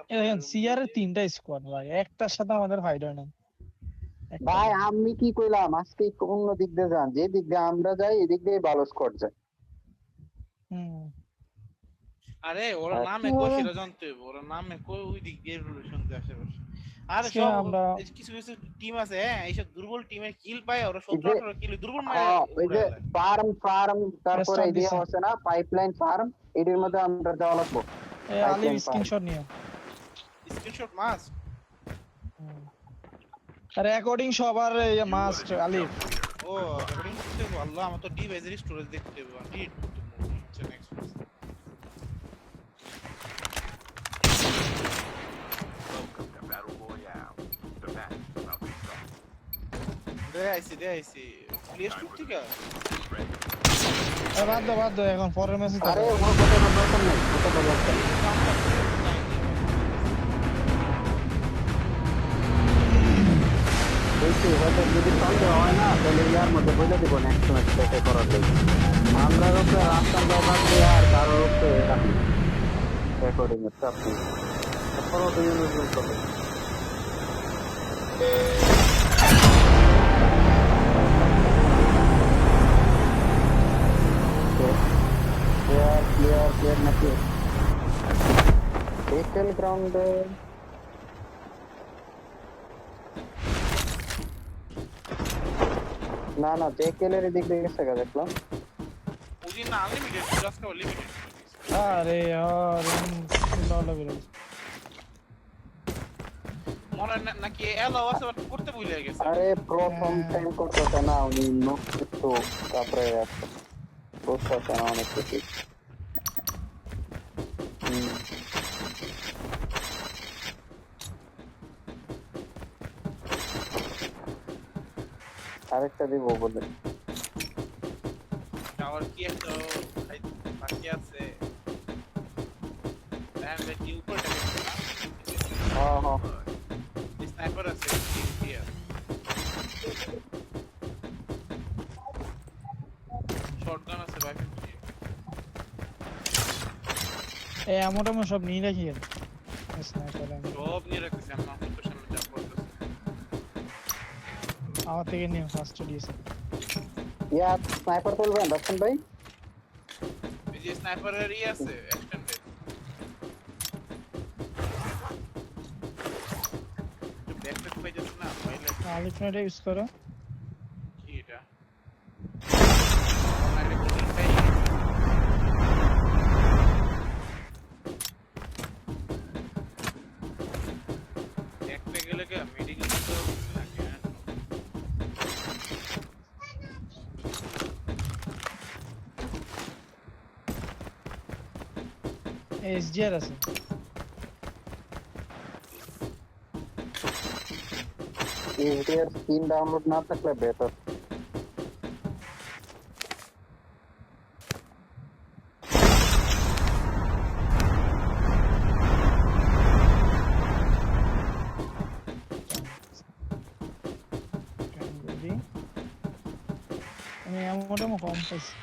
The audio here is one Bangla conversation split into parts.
দেখেন সিআর এর 3টা স্কোয়াড ভাই, একটার সাথে আমাদের ফাইট হয় না। ভাই আমি কি কইলাম আজকে অন্য দিক দিয়ে যান, যে দিক দিয়ে আমরা যাই এদিক দিয়ে ভালো স্কোর যায়। হুম। আরে ওরা আর নামে কই সেটা জানতে হবে, ওরা নামে কই ওই দিক দিয়ে রিলেশন দিয়ে আশেপাশে। আরে আজকে সব আমরা এই যে কিছু কিছু টিম আছে, হ্যাঁ এইসব দুর্বল টিমের কিল পায় ওরা এই যে 17-18 কিল দুর্বল মারে ওই যে উড়ায় দেয়। ফার্ম ফার্ম তারপরে স্টার্ট এই দিয়ে দিছে। হচ্ছে না পাইপলাইন ফার্ম, এটির মধ্যে আমরা যাওয়া লাগবো। আলিফ পাইপলাইন ফার্ম স্ক্রিনশট নিও। Screenshot must. রেকর্ডিং সবার মাস্ট আলিফ। ও রেকর্ডিং করতে হবে। আল্লাহ আমার তো ডিভাইসের স্টোরেজ দেখতে হবে, ডিলিট করতে হবে। আচ্ছা নেক্সট দে আইছি প্লে স্টোর থেকে। বাদ দাও এখন পরের ম্যাচে তো আরে ও কত দরকার নেই, কত দরকার বলছি হয়তো যদি সন্দেহ হয় না তাহলে ইয়ার মধ্যে বলে দিব নেক্সট ম্যাচ থেকে করার জন্য। আমরা রূপে রাস্তার দরকার দিয়ে আর কারোর রূপে রেকর্ডিং এর চাপ নেই, তারপরও দুই ইউনিট করবে। প্লেয়ার নাকি বেটেল গ্রাউন্ডে না না জেকেলের দিক দিয়ে গেছে দেখলাম। ওই না আনলিমিটেড জাস্ট লিমিটেড। আরে यार লল বেরো। মনে নাকি এলাও আছে বাট করতে ভুলে গেছে। আরে প্রথম টাইম করতেছে না উনি নোট তো তারপরে করতেছে না অনেক কিছু। আরেকটা দিব বলে আর কি একটা বাকি আছে। তাহলে কি উপরে হ্যাঁ হ্যাঁ স্নাইপার আছে দিয়া শটগান আছে ভাই। এই আমোটা সব নিয়ে রাখি। স্নাইপার সব নিয়ে রাখতেছি আমি আপনার সামনে যা করতেছি। আমার থেকে নিও ফার্স্ট দিয়েছে। ইয়া স্নাইপার বলবেন রাসেল ভাই? এই যে স্নাইপারের আছে এক্সটেন্ডেড ব্যাকপ্যাক পাই যাচ্ছে না ফাইলে আলিফ নেট ইউজ করো। কি এটা অনলাইনে কোন পাই ব্যাকপ্যাক গেলে কি মেডিকেল তো লাগে। এসজিআর আছে। এর স্ক্রিন ডাউনলোড না থাকলে বেটার। আমি আমোটা কম পাইছি।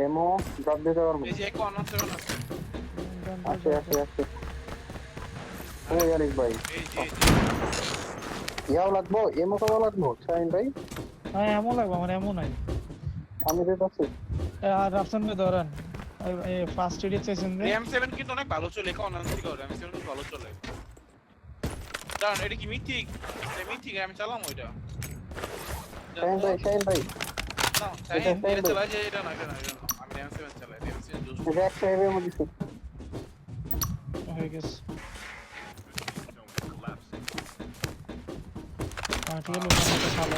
এমো ড্রপ দিতে পারবো? এই যে কোন আছে আছে আছে আছে। ওই আরিফ ভাই এই যে ইয়াও লাগবো, এমো কত লাগবো শাহিন ভাই? হ্যাঁ এমন লাগবে, আমার এমন নাই। আমি দিতেছি। আর রাফসান ভাই ধরেন এই ফার্স্ট এড চাইছেন যে M7 কিন্তু অনেক ভালো চলে কোন আনছি করে M7 কিন্তু ভালো চলে। দাঁড়ান এটা কি মিথিক? এটা মিথিক আমি চালাম ওইটা। শাহিন ভাই না এটা চালা যে এটা না আমি M7 চালাই M7 জোস। ব্যাক সাইডে মধ্যে দিছি। হয়ে গেছে। ঠিক আছে লোকটা ভালো।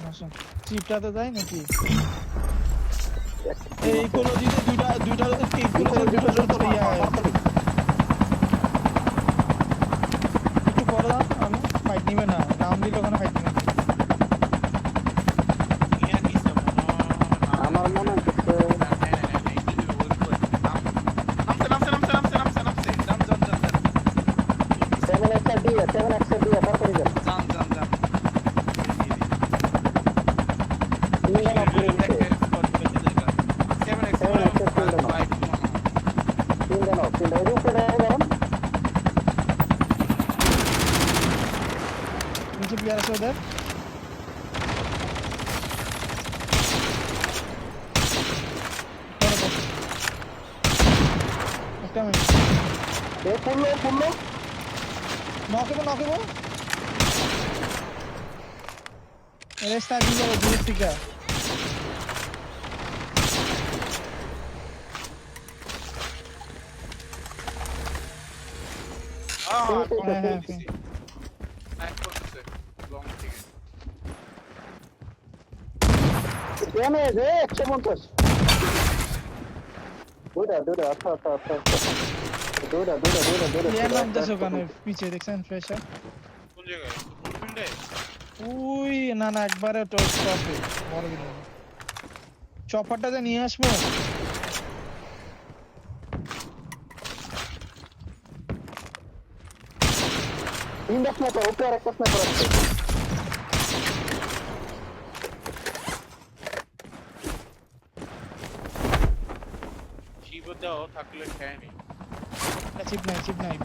আসুন চিপটাতে যাই নাকি? এই কোনো দিকে দুইটা একটু পরে দাও, আমি ফাইট নিবে না, নাম দিলে ওখানে ফাইট নিবে। আমার মনে হচ্ছে সেভেন এক্স দিয়ে তারপরে যান। ওদের একটা মিনিট এ ফুললো নকেবো রেস্তা দিল দূর থেকে হ্যাঁ স্নাইপ করতেছে লং থেকে ড্যামেজ 150 দুইটা আচ্ছা দুইটা প্লেয়ার নামতেছে ওখানে পিছে দেখছেন ফ্রেশার কোন জায়গায় ফুলফিল্ডে উই না একবারে টপে বড় বিল্ডিং চপারটাতে নিয়ে আসবো তিনটা স্নাইপার উপরে আর একটা স্নাইপার আছে শিবও দাও থাকলে খেয়ে নি চিপ নাই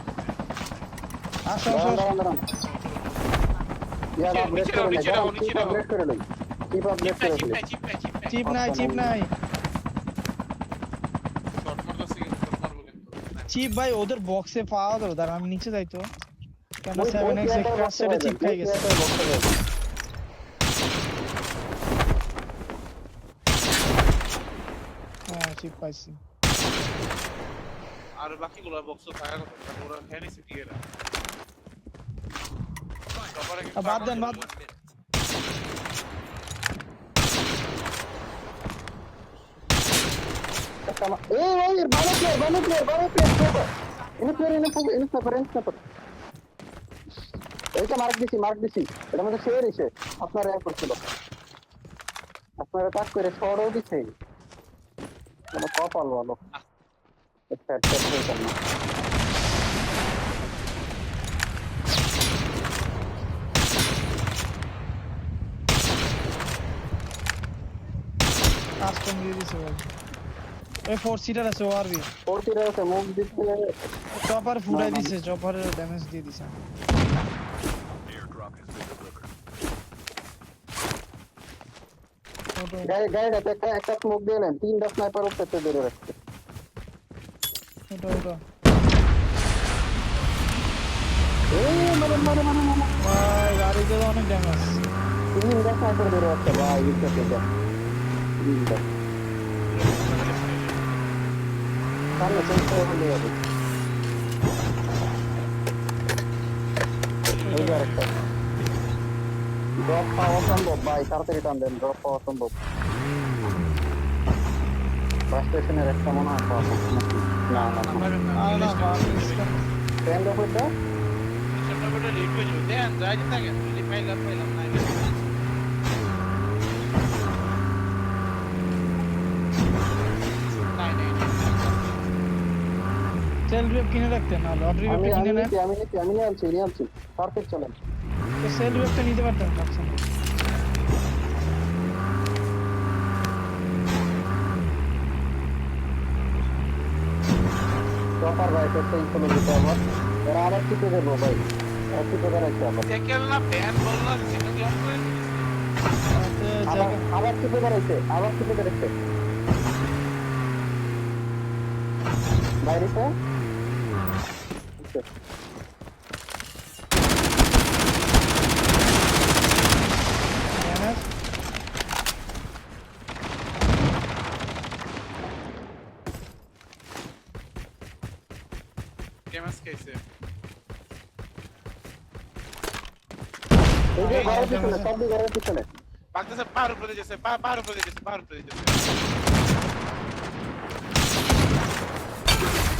আসো দাঁড়ান ইয়ার আপগ্রেড করে নে আপগ্রেড করে নে চিপ নাই শর্ট মারতেছে শর্ট মারবো কিন্তু চিপ ভাই ওদের বক্সে পাওয়া দাও দাঁড়া আমি নিচে যাই তো কেন 7x কাস্টেডে চিপ খাই গেছে হ্যাঁ চিপ পাইছি আর বাকিগুলো বক্স থাকা কথা ওরা খেয়ে নিছে টিয়েরা বাদ দেন এই ভালো প্লেয়ার ইনি স্নাইপার এইটা মার্ক দিছি এটা মধ্যে শেয়ার এসে আপনার র্যাঙ্ক করছিল আপনার কাজ করে শর্টও দিছে মানে কপাল ভালো সেট করনা কাস্টম দিয়ে দিছে ভাই এই 4 সিটার আছে ওআরবি 4 সিটার আছে মুভ দিতে চপার ফুটাই দিছে চপারের ড্যামেজ দিয়ে দিছে গাইডাতে একটা স্মোক দিলেন তিনটা স্নাইপার উপরে ধরে রাখছে ওটা এই মানে ভাই গাড়িতে অনেক ড্যামেজ তিনটা স্নাইপার ধরে রাখছে ভাই এটা তিনটা সামনে সেন্টার হলে যাবে এই আরেকটা ড্রপ পাওয়া সম্ভব ভাই তাড়াতাড়ি টান দেন ড্রপ পাওয়া সম্ভব বাস স্টেশনের একটা মনে হয় পাওয়া সম্ভব না ট্রেন ড্রপ হইতে সেটা লিড হয়ে যাবে দেন যাই থাকে লিড পাইলাম না সেল রিপ কিনে রাখতে না লটারি রিপ কিনে না আমি নিয়ে আনছি পারফেক্ট চলেন তো সেল রিপটা নিতে পারতাম আচ্ছা প্রপার ভাই একটা ইনফলো দিতে আবার এরা আবার টিপে দেবো ভাই আর টিপে দেখাচ্ছি আবার দেখেন না ফ্যান বললা সেটা কি অন করে আবার টিপে দেখাচ্ছে বাইরে তো কেমস কেসে এই যে ঘরের পিছনে সব ঘরের পিছনে পাকতেছে পাহাড় উপরে যেছে পাহাড় উপরে যেছে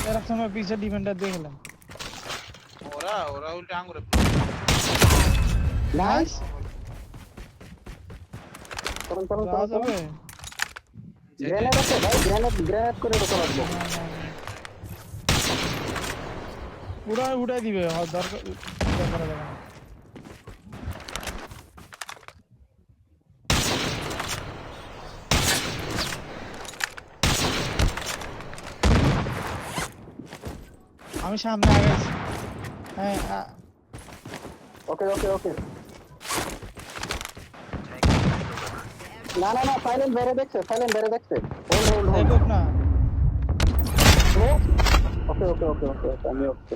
এর সময় পিছে ডিফেন্ডার দেখলাম ওরা উল্টে আঙ্গুরে নাইস চলুন যাবে গ্রেনেড আছে ভাই গ্রেনেড করে ঢোকা লাগবে উড়াই দিবে দরকার করা যাবে না আমি সামনে আগে হ্যাঁ ওকে না না না সাইলেন্ট বেরে দেখছে হোল্ড হোল্ড হোল্ড দেখুক না ওকে ওকে ওকে ওকে আমি ওকে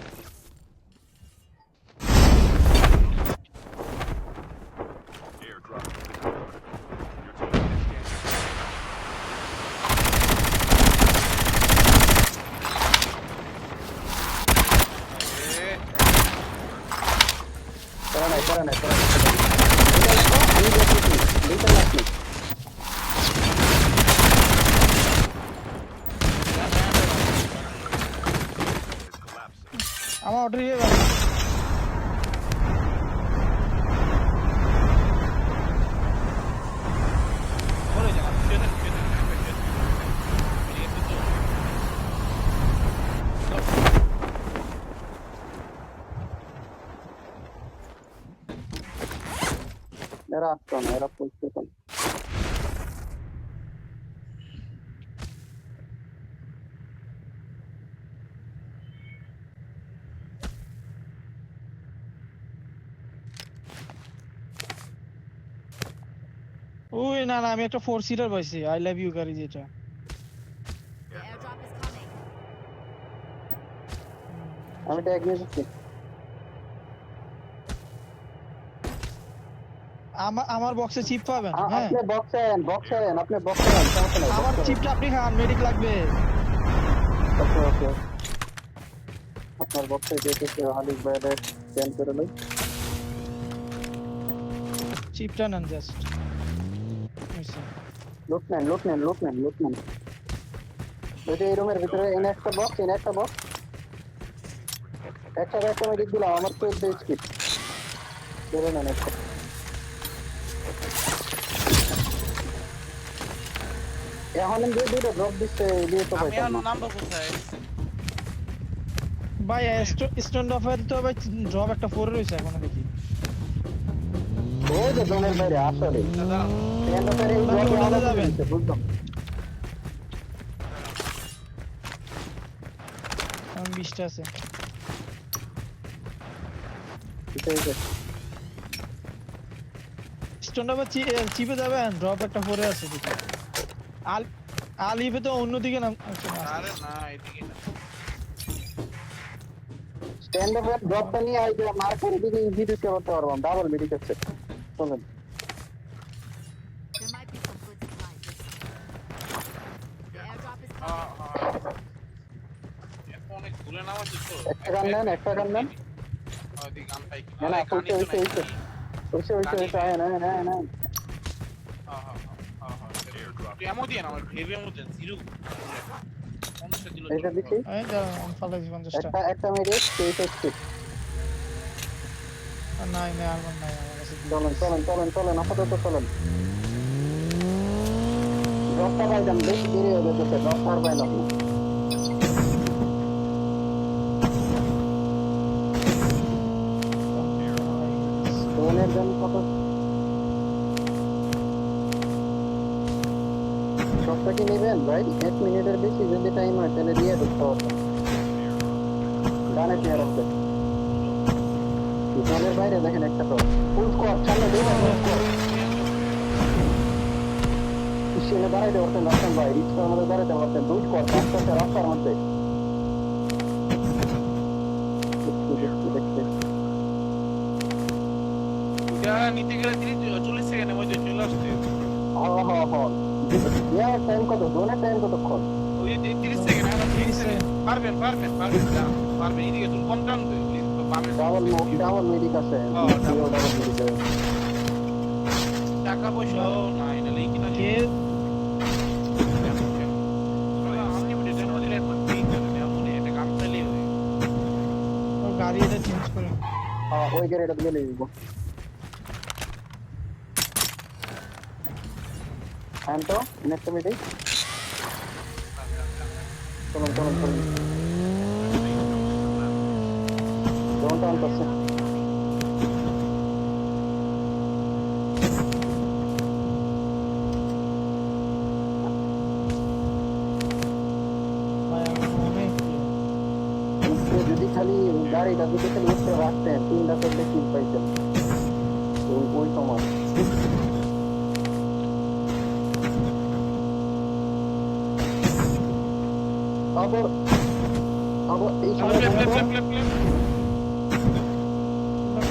করা নাই আমি দেখছি দুইটা লাগছে আমার অটো দিয়ে বলে যা ছেড়ে এরা আসতো না এরা পৌঁছতে পারে ওই না না আমি একটা 4 সিটার পাইছি আই লাভ ইউ গাড়ি যেটা The airdrop is coming. আমি ট্যাগ নিয়ে যাচ্ছি আমার বক্সে চিপ পাবেন হ্যাঁ আপনি বক্সেন আপনি বক্সেন সমস্যা নাই আমার চিপটা আপনি খান মেডিক লাগবে ওকে ওকে আপনার বক্সে যেতে হালিক বাইরে স্ক্যান করে লই চিপটা নেন জাস্ট লুট নেন ওই যে এই রুমের ভিতরে এনে একটা বক্স একটা মেডিক দিলাম আমার তো 2 স্কিপ ধরে নেন একটা এখন যে দুটো ড্রপ দিচ্ছে দিয়ে তো আমি পাইতাম আর না নাম্বার কোথায় ভাই স্টোন অফার তো ভাই ড্রপ একটা 4 রয়েছে এখন দেখি ওই যে জোনের বাইরে আসলে দাদা এন্ড করে এই তাহলে ড্রপ ওটাতে আলাদা যাবেন। দিচ্ছে বুঝলাম আমি 20টা আছে ঠিক আছে স্টোন অফার চিপে যাবেন ড্রপ একটা 4 আছে দেখি আলিফে তো অন্যদিকে নাম আচ্ছা, না। আরে না এদিকে না স্ট্যান্ড আপ ড্রপটা নিয়ে আই যে মার্কের দিকে ইজি দিতে করতে পারবো ডাবল মেডিক আছে চলেন There might be some good supplies. The airdrop is হ্যাঁ coming. হ্যাঁ অনেক দূরে নামা তো একটা গান নেন ওই গান পাই না না ওইসে আয় না এমন দিয়ে না আমার হেভি এমন দেন জিরো 50 দিল এটা দেখি এই দাঁড়ান আমি ফালাইছি 50টা একটা মেডিক সেই টেস্ট নাই নাই আর নাই আমার কাছে চলেন আপাতত চলেন ড্রপটা পাইলাম বেশি দেরি হয়ে যেতেছে ড্রপটা আর পাইলাম না ড্রোনের জন্য কত ড্রপটা কি নেবেন ভাই 1 মিনিটের বেশি যদি টাইম হয় তাহলে দিয়ে ঢুকতে হবে ডানে পেয়ার আছে ড্রোনের বাইরে দেখেন একটা তো ফুল স্কোয়াড সামনে দুটো ফুল স্কোয়াড পিছনে দাঁড়াইতে পারতেন রাস্তার ভাই রিক্সার মধ্যে দাঁড়াইতে পারতেন 2 স্কোয়াড রাস্তার মধ্যে দেখতে নিতে গেলে 40 সেকেন্ডের মধ্যে চলে আসছে টাইম কত ড্রোনের টাইম কতক্ষণ ওই 30 সেকেন্ড আর 30 সেকেন্ড পারবেন এদিকে তুমি কম টানবে ডাবল মেডিক আছে ডাবল মেডিক আছে টাকা পয়সা নাই না লেকি না কে ও গাড়ি এটা চেঞ্জ করে ওই গাড়িটা দিলে দিব আনতো নেক্সট মিটিং চলুন ডোন্ট আনতো ভাই আমার অনেক যদি খালি গাড়িটা যদি খালি উঠতে রাখতেন 3টা করতে কিল পাইতেন ওই সময় আবার এই সময়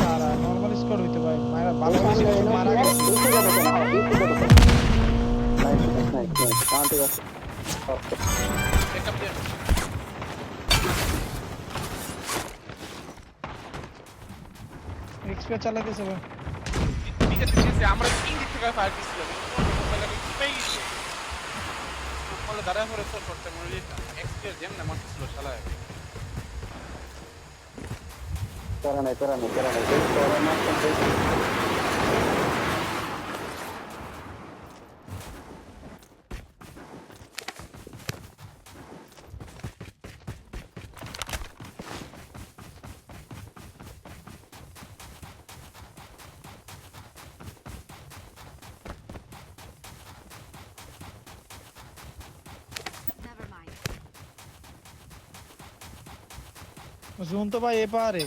কারা নরমাল স্কোর হইতে ভাই মারা ভালো বেশি কিছু মারা গেছে এক্সপে চালাতেছে ভাই আমরা তিন দিক থেকে ফায়ার দিচ্ছিলাম দাঁড়া করে তোর করতে মনে এক্সপিয়ার যেম না মারছিল শালায় করা নাই Never mind. জোন তো ভাই এ পারে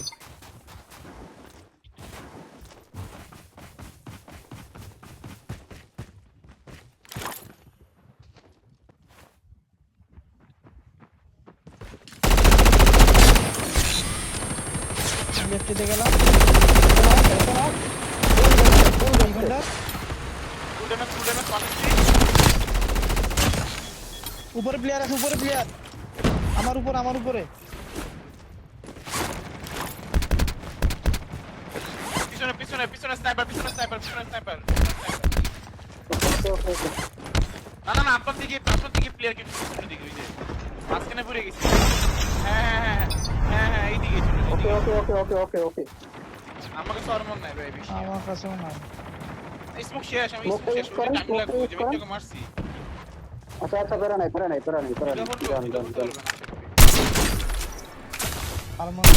লেফটে গেলাম উপরে প্লেয়ার আছে আমার উপরে পিছনে স্নাইপার না আপনার দিকে প্লেয়ার কিন্তু পিছনের দিকে ওই যে মাঝখানে পড়ে গেছে হ্যাঁ এই দিকে ওকে আমাকে সরমন নাই ভাই বেশি আমার কাছেও না স্মোক শেষ আমি স্মোক শেষ করে টাইম লাগবে যে মিটকে মারছি আচ্ছা বেরা নাই জান আর মনে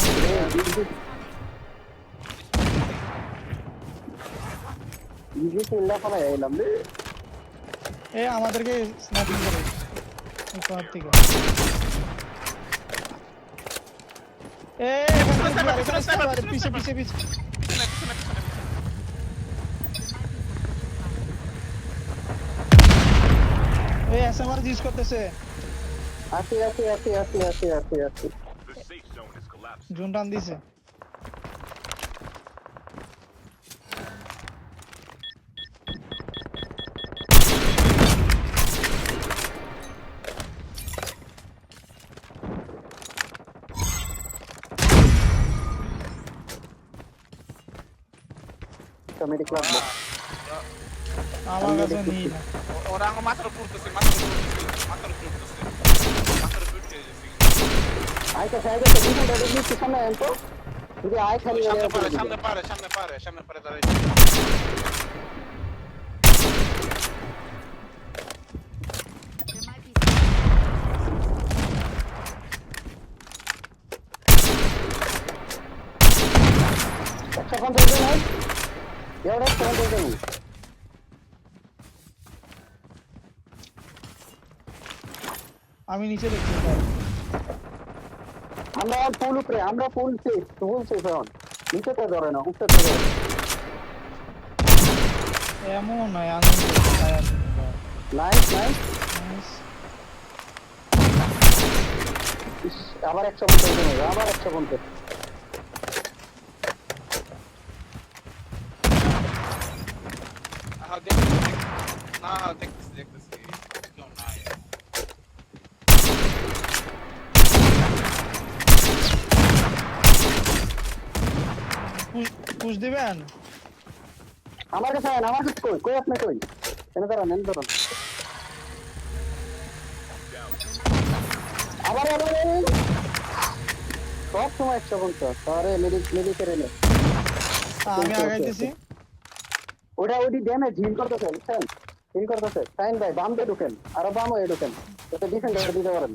এ আমাদেরকে স্নাইপিং করে এই পার থেকে এ পিছে এ এসএমআর ইউজ করতেছে আসি জোন টান দিছে কমেডি ক্লাব আমার কাছে নেই না ওরা আমার মাথার উপর উঠতেছে আইটা সাইডে তো দিন দাদা কি সামনে এন্টো যদি আই খালি সামনে পারে দাঁড়াই There might be अच्छा कौन बोलते हैं एवढे कौन बोलते हैं আমি নিচে দেখছি স্যার আমরা ফুল উপরে আমরা ফুল সেফ এখন নিচে তো ধরে না উপরে তো ধরে এমন নয় আনন্দ নাইস আবার 150 দেবে আবার 150 দেখতেছি কেউ নাই পুশ দিবেন আমার কাছে আয় আমার কাছে কই আপনি কই এনে ধরুন আবার সব সময় 150 আরে মেডিকেল নে আমি আগাইতেছি ওডি ড্যামেজ হিল করতেছে বুঝছেন হিল করতেছে সাইন ভাই বাম দিয়ে ঢুকেন আর বাম হয়ে ঢুকেন এটা ডিফেন্ডার দিতে পারেন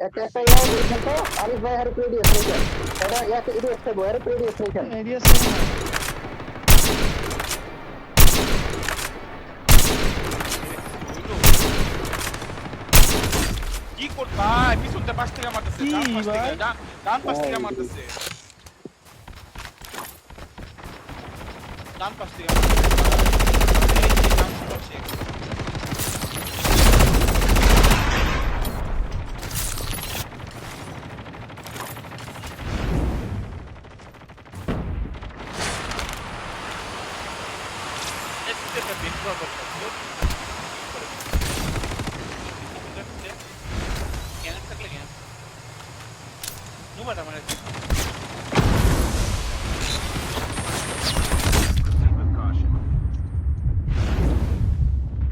একটা ইয়াও দেখেন তো আরিফ ভাই হারে প্রেডিয়াস নিছেন এটা এটা একটা বয়ারে প্রেডিয়াস নিছেন এরিয়া কি করতে ভাই পিছনতে পাশ থেকে মারতেছে ডান পাশ থেকে মারতেছে ডান পাশ থেকে এটা বেক করা দরকার জ্ঞান থাকলে জ্ঞান নুবাটা মানে